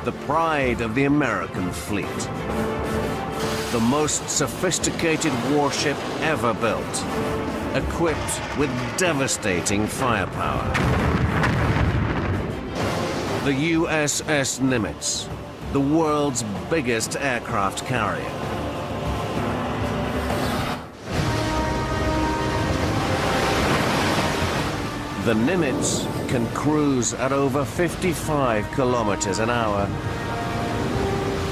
the pride of the American fleet. The most sophisticated warship ever built, equipped with devastating firepower. The USS Nimitz, the world's biggest aircraft carrier. The Nimitz can cruise at over 55 kilometers an hour,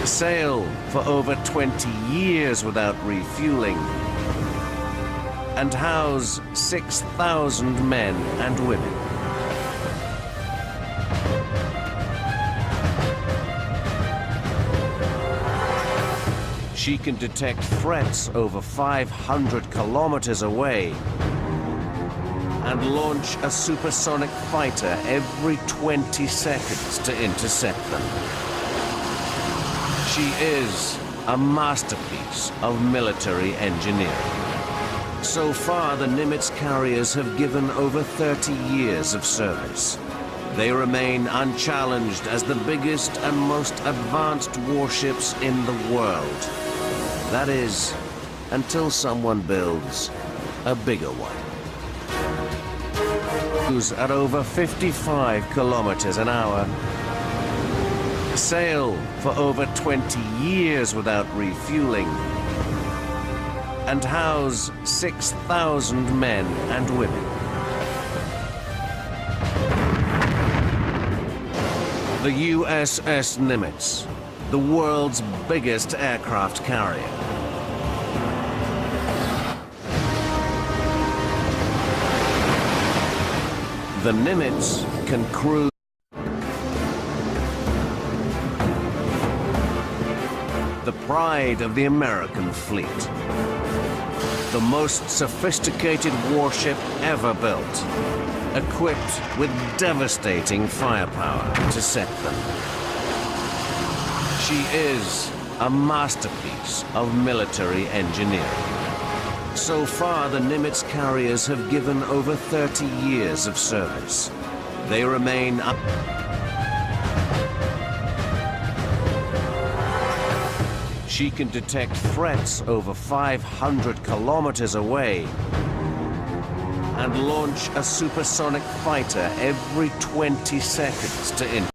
sail for over 20 years without refueling, and house 6,000 men and women. She can detect threats over 500 kilometers away and launch a supersonic fighter every 20 seconds to intercept them. She is a masterpiece of military engineering. So far, the Nimitz carriers have given over 30 years of service. They remain unchallenged as the biggest and most advanced warships in the world. That is, until someone builds a bigger one. At over 55 kilometers an hour, sail for over 20 years without refueling, and house 6,000 men and women. The USS Nimitz, the world's biggest aircraft carrier. The Nimitz can cruise the pride of the American fleet. The most sophisticated warship ever built, equipped with devastating firepower to set them. She is a masterpiece of military engineering. So far, the Nimitz carriers have given over 30 years of service. They remain She can detect threats over 500 kilometers away and launch a supersonic fighter every 20 seconds to